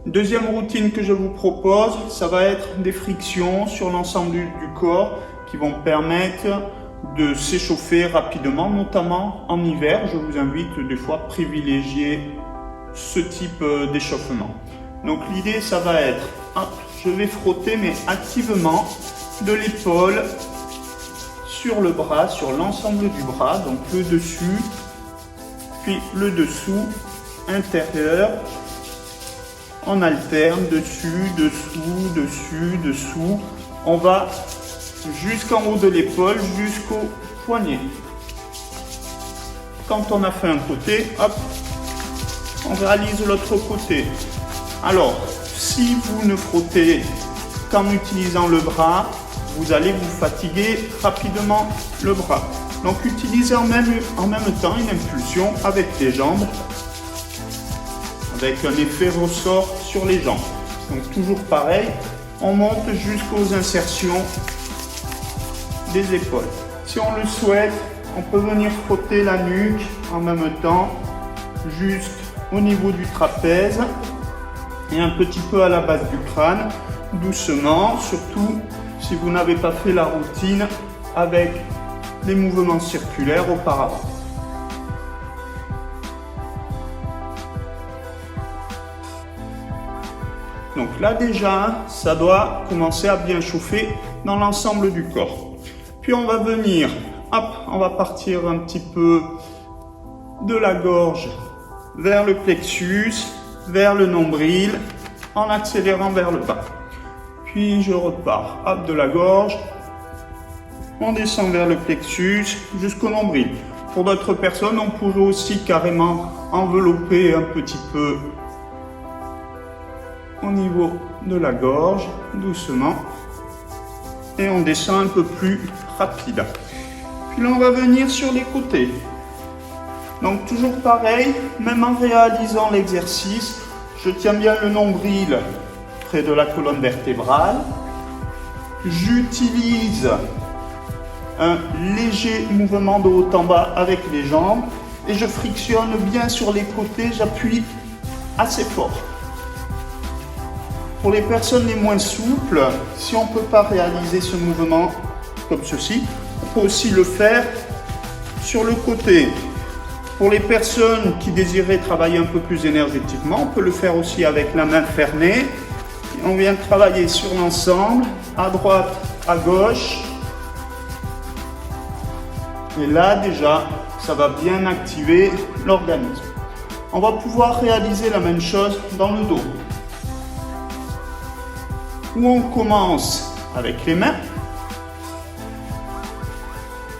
Deuxième routine que je vous propose, ça va être des frictions sur l'ensemble du corps qui vont permettre de s'échauffer rapidement, notamment en hiver. Je vous invite des fois à privilégier ce type d'échauffement. Donc l'idée, ça va être, hop, je vais frotter mais activement de l'épaule sur le bras, sur l'ensemble du bras, donc le dessus, puis le dessous, intérieur. On alterne dessus, dessous, dessus, dessous. On va jusqu'en haut de l'épaule, jusqu'au poignet. Quand on a fait un côté, hop, on réalise l'autre côté. Alors, si vous ne frottez qu'en utilisant le bras, vous allez vous fatiguer rapidement le bras. Donc, utilisez en même temps une impulsion avec les jambes, avec un effet ressort sur les jambes. Donc, toujours pareil, on monte jusqu'aux insertions des épaules. Si on le souhaite, on peut venir frotter la nuque en même temps, juste au niveau du trapèze et un petit peu à la base du crâne, doucement, surtout si vous n'avez pas fait la routine avec les mouvements circulaires auparavant. Donc là déjà, ça doit commencer à bien chauffer dans l'ensemble du corps. Puis on va venir, hop, on va partir un petit peu de la gorge vers le plexus, vers le nombril, en accélérant vers le bas. Puis je repars, hop, de la gorge, on descend vers le plexus jusqu'au nombril. Pour d'autres personnes, on pourrait aussi carrément envelopper un petit peu au niveau de la gorge, doucement, et on descend un peu plus rapide. Puis là, on va venir sur les côtés. Donc toujours pareil, même en réalisant l'exercice, je tiens bien le nombril près de la colonne vertébrale. J'utilise un léger mouvement de haut en bas avec les jambes et je frictionne bien sur les côtés, j'appuie assez fort. Pour les personnes les moins souples, si on ne peut pas réaliser ce mouvement comme ceci, on peut aussi le faire sur le côté. Pour les personnes qui désiraient travailler un peu plus énergétiquement, on peut le faire aussi avec la main fermée. Et on vient travailler sur l'ensemble, à droite, à gauche. Et là déjà, ça va bien activer l'organisme. On va pouvoir réaliser la même chose dans le dos, où on commence avec les mains,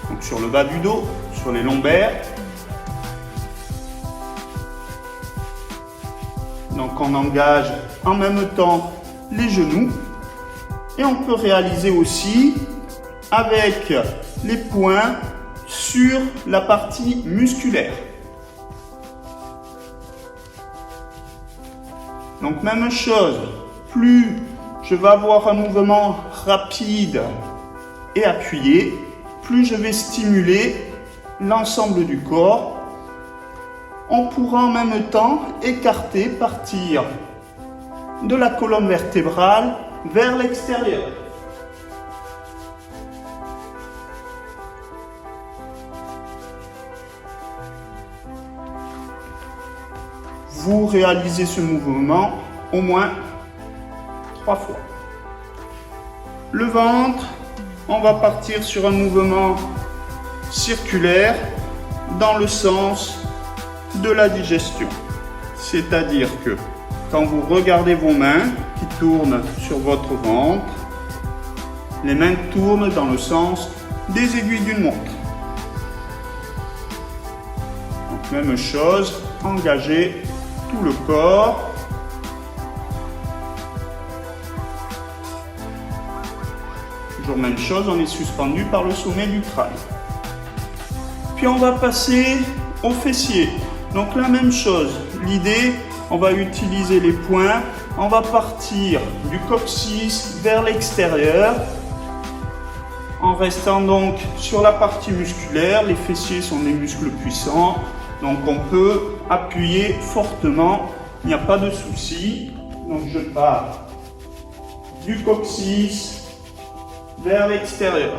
donc sur le bas du dos, sur les lombaires. Donc on engage en même temps les genoux et on peut réaliser aussi avec les poings sur la partie musculaire. Donc même chose, plus je vais avoir un mouvement rapide et appuyé, plus je vais stimuler l'ensemble du corps. On pourra en même temps écarter, partir de la colonne vertébrale vers l'extérieur. Vous réalisez ce mouvement au moins 3 fois. Le ventre, on va partir sur un mouvement circulaire dans le sens de la digestion. C'est-à-dire que quand vous regardez vos mains qui tournent sur votre ventre, les mains tournent dans le sens des aiguilles d'une montre. Donc, même chose, engagez tout le corps. Toujours même chose, on est suspendu par le sommet du crâne. Puis on va passer aux fessiers. Donc la même chose, l'idée, on va utiliser les poings, on va partir du coccyx vers l'extérieur, en restant donc sur la partie musculaire. Les fessiers sont des muscles puissants, donc on peut appuyer fortement, il n'y a pas de souci. Donc je pars du coccyx vers l'extérieur.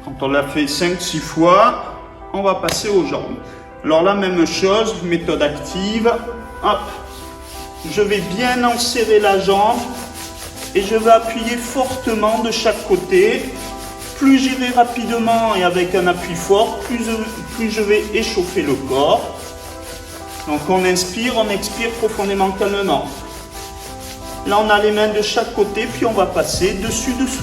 Quand on l'a fait 5-6 fois, on va passer aux jambes. Alors la même chose, méthode active. Hop, je vais bien enserrer la jambe et je vais appuyer fortement de chaque côté. Plus j'irai rapidement et avec un appui fort, plus je vais échauffer le corps. Donc on inspire, on expire profondément, calmement. Là on a les mains de chaque côté, puis on va passer dessus-dessous.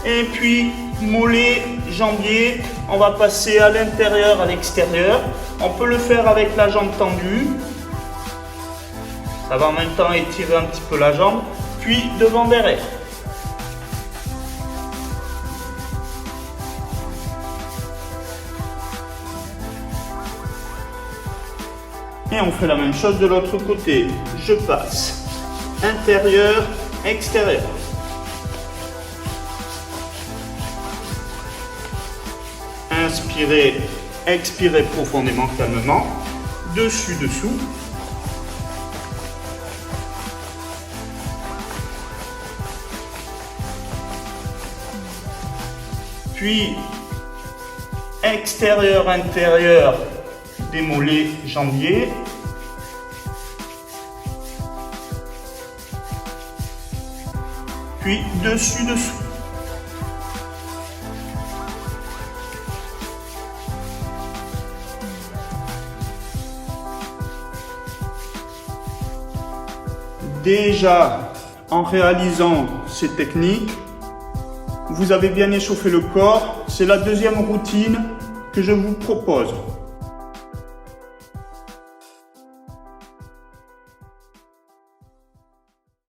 Et puis, mollet, jambier, on va passer à l'intérieur, à l'extérieur. On peut le faire avec la jambe tendue. Ça va en même temps étirer un petit peu la jambe. Puis, devant, derrière. Et on fait la même chose de l'autre côté. Je passe intérieur, extérieur. Inspirez, expirez profondément, calmement, dessus, dessous. Puis, extérieur, intérieur, des mollets, jambiers. Puis, dessus, dessous. Déjà, en réalisant ces techniques, vous avez bien échauffé le corps. C'est la deuxième routine que je vous propose.